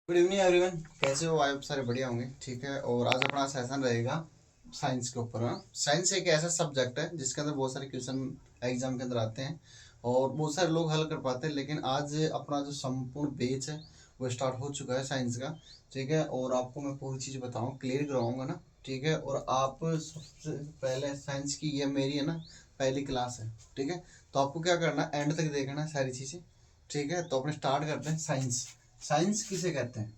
Good evening everyone. कैसे हो? आप सारे बढ़िया होंगे। ठीक है। और आज अपना सेशन रहेगा साइंस के ऊपर। साइंस एक ऐसा सब्जेक्ट है जिसके अंदर बहुत सारे क्वेश्चन एग्जाम के अंदर आते हैं और बहुत सारे लोग हल कर पाते हैं। लेकिन आज अपना जो संपूर्ण बेच है वो स्टार्ट हो चुका है साइंस का। ठीक है। और आपको मैं पूरी चीज़ बताऊँ, क्लियर कराऊंगा ना। ठीक है। और आप सबसे पहले साइंस की ये मेरी है ना पहली क्लास है। ठीक है। तो आपको क्या करना है, एंड तक देखना है सारी चीज़ें। ठीक है। तो अपने स्टार्ट करते हैं। साइंस साइंस किसे कहते हैं?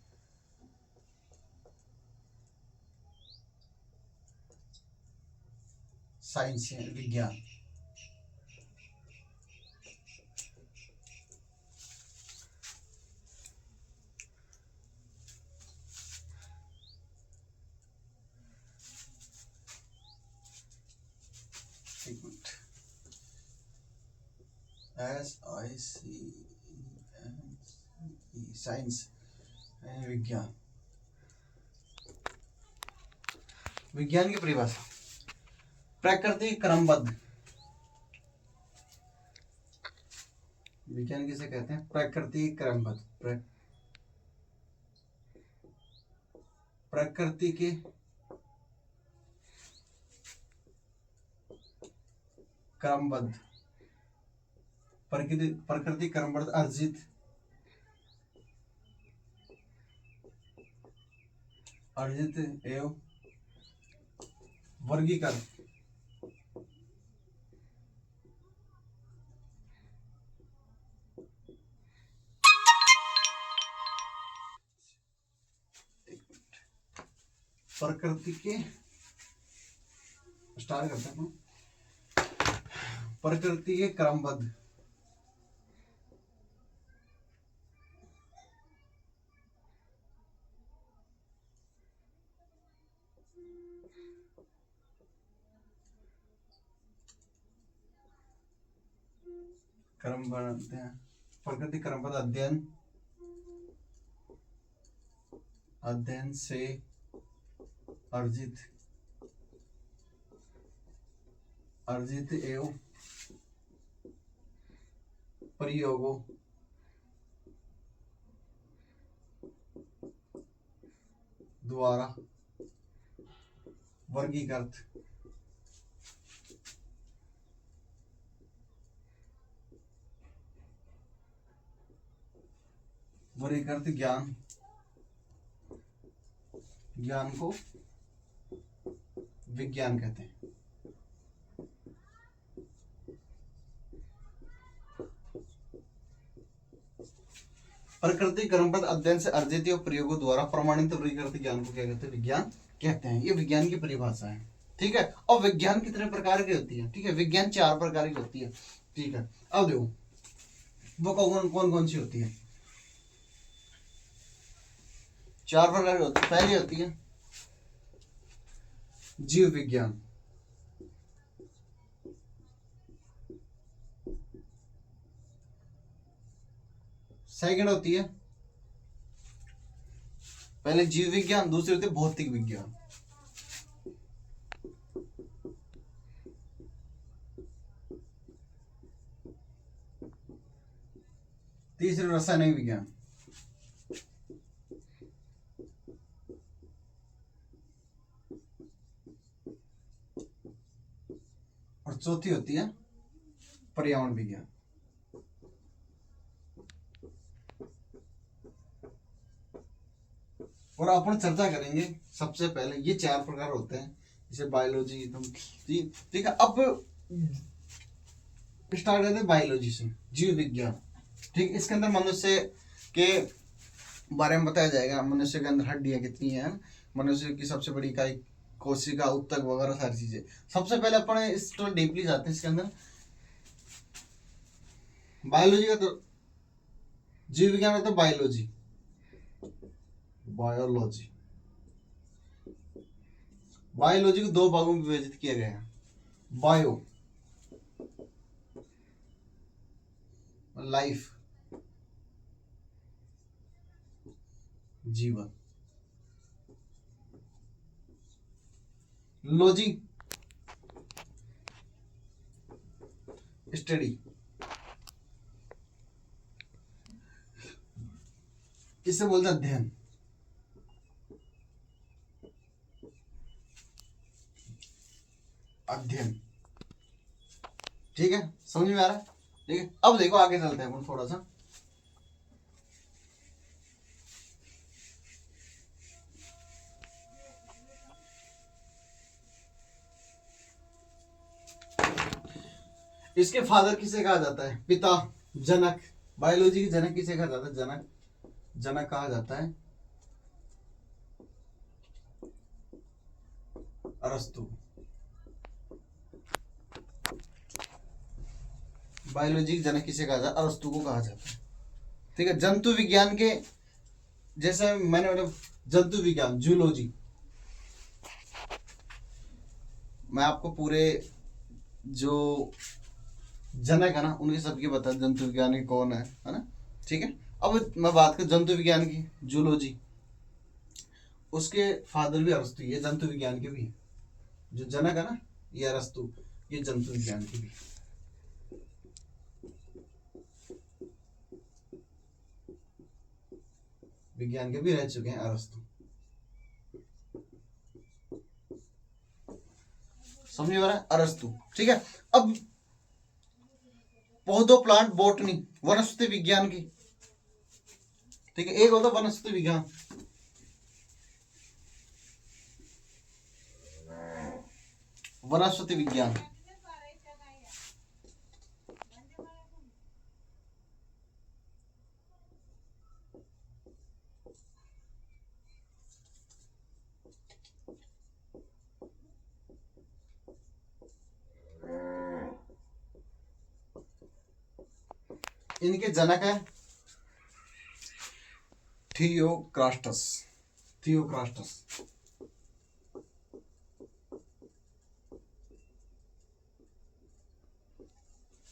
साइंस है विज्ञान। एक मिनट। SICENCE साइंस विज्ञान। विज्ञान की परिभाषा प्रकृति क्रमबद्ध। विज्ञान किसे कहते हैं? प्रकृति क्रमबद्ध। प्रकृति के क्रमबद्ध। प्रकृति प्रकृति क्रमबद्ध अर्जित एवं वर्गीकृत। प्रकृति के स्टार्ट करते हैं। प्रकृति के क्रमबद्ध क्रम बनाते हैं। प्रकृति क्रमबद्ध अध्ययन अध्ययन से अर्जित अर्जित एवं प्रयोगों द्वारा वर्गीकृत वर्गीकृत ज्ञान ज्ञान को विज्ञान कहते हैं। प्रकृति क्रमबद्ध अध्ययन से अर्जित और प्रयोगों द्वारा प्रमाणित वर्गीकृत ज्ञान को क्या कहते हैं? विज्ञान कहते हैं। ये विज्ञान की परिभाषा है। ठीक है। और विज्ञान कितने प्रकार की होती है? ठीक है। विज्ञान 4 प्रकार की होती है। ठीक है। अब देखो वो कौन कौन सी होती है। 4 प्रकार की होती है। पहली होती है जीव विज्ञान। सेकंड होती है पहले जीव विज्ञान, दूसरी होती है भौतिक विज्ञान। तीसरी रासायनिक विज्ञान। और चौथी होती है पर्यावरण विज्ञान। और अपन चर्चा करेंगे सबसे पहले ये 4 प्रकार होते हैं, जैसे बायोलॉजी। ठीक है। अब स्टार्ट करते हैं बायोलॉजी से, जीव विज्ञान। ठीक। इसके अंदर मनुष्य के बारे में बताया जाएगा। मनुष्य के अंदर हड्डियां कितनी हैं, मनुष्य की सबसे बड़ी इकाई कोशिका, उत्तक वगैरह सारी चीजें। सबसे पहले अपन इस तो डीपली जाते हैं इसके अंदर। बायोलॉजी का तो जीव विज्ञान का तो बायोलॉजी बायोलॉजी बायोलॉजी को 2 भागों में विभाजित किया गया है। बायो लाइफ, जीवन। लॉजी स्टडी, इसे बोलते हैं अध्ययन। अध्ययन। ठीक है, समझ में आ रहा है? ठीक है, अब देखो आगे चलते हैं अपन थोड़ा सा। इसके फादर किसे कहा जाता है? पिता, जनक। बायोलॉजी के जनक किसे कहा जाता है? जनक, जनक कहा जाता है अरस्तु। बायोलॉजी के जनक किसे कहा जाता है? अरस्तु को कहा जाता है। ठीक है, जंतु विज्ञान के, जैसे मैंने मतलब जंतु विज्ञान, जूलॉजी, मैं आपको पूरे जो जनक है ना उनके सबकी बता, जंतु विज्ञान के कौन है ना? ठीक है, अब मैं बात कर जंतु विज्ञान की, जूलॉजी, उसके फादर भी अरस्तु, ये जंतु विज्ञान के भी है। जो जनक है ना, ये अरस्तु, ये जंतु विज्ञान के भी। विज्ञान के भी रह चुके हैं अरस्तु। समझ में आ रहा है? अरस्तु। ठीक है, अब पौधों, प्लांट, बॉटनी, वनस्पति विज्ञान की। ठीक है, एक होता वनस्पति विज्ञान, वनस्पति विज्ञान। इनके जनक है थियोक्रास्टस, थियोक्रास्टस।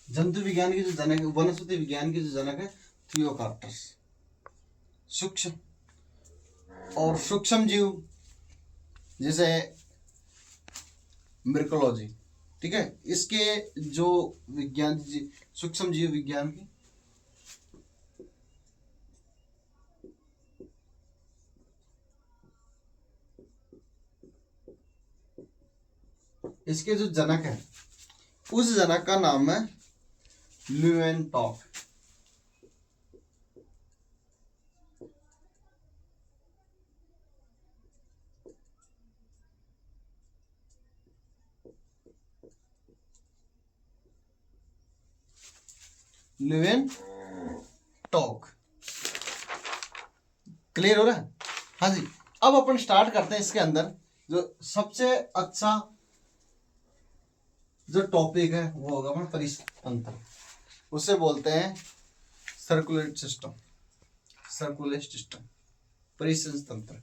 जंतु विज्ञान की जो जनक है, वनस्पति विज्ञान की जो जनक है, थियोक्रास्टस। सूक्ष्म और सूक्ष्म जीव जैसे मिर्कोलॉजी। ठीक है, इसके जो विज्ञान, सूक्ष्म जीव विज्ञान की, इसके जो जनक है, उस जनक का नाम है ल्यूवेनटॉक। ल्यूवेनटॉक। क्लियर हो रहा है? हाँ जी, अब अपन स्टार्ट करते हैं। इसके अंदर जो सबसे अच्छा जो टॉपिक है वो होगा अपन परितंत्र, उसे बोलते हैं सर्कुलेट सिस्टम, सर्कुलेट सिस्टम, परिसंच तंत्र।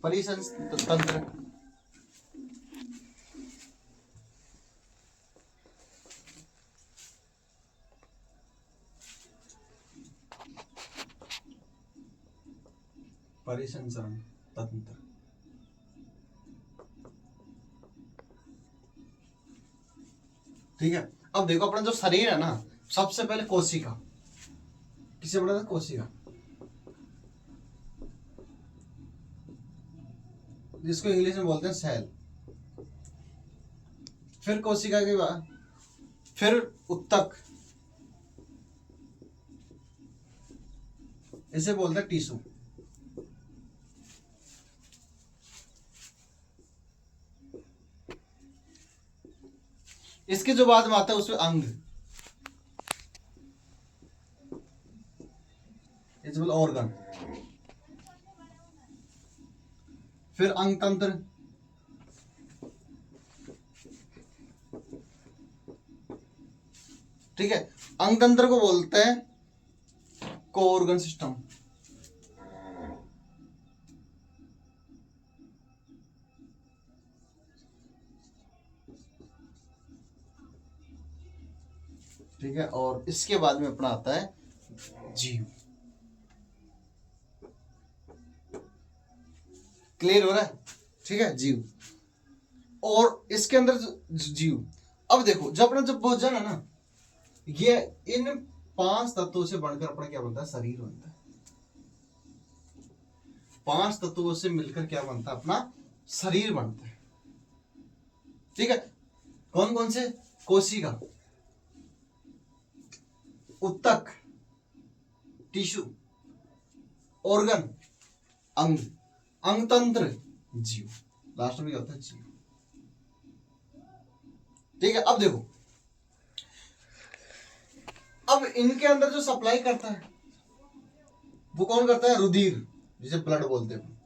परिसंच तंत्र, परिसंचरण तंत्र। ठीक है, अब देखो अपना जो शरीर है ना, सबसे पहले कोशिका, किसे बोला था? कोशिका, जिसको इंग्लिश में बोलते हैं सेल। फिर कोशिका के बाद फिर उत्तक, इसे बोलते हैं टिश्यू। इसके जो बाद में आता है उसमें अंग, इसे बोलते ऑर्गन। फिर अंग तंत्र, ठीक है, अंग तंत्र को बोलते हैं कोऑर्गन सिस्टम। ठीक है, और इसके बाद में अपना आता है जीव। क्लियर हो रहा है? ठीक है, जीव। और इसके अंदर जीव, अब देखो जब अपना जब भोजन है ना, ये इन 5 तत्वों से बनकर अपना क्या बनता है, शरीर बनता है। 5 तत्वों से मिलकर क्या बनता है, अपना शरीर बनता है। ठीक है, कौन कौन से, कोशिका, उत्तक, टिश्यू, ऑर्गन, अंग, अंग तंत्र, जीव, लास्ट में क्या होता है, जीव। ठीक है, अब देखो, अब इनके अंदर जो सप्लाई करता है वो कौन करता है, रुधिर, जिसे ब्लड बोलते हैं।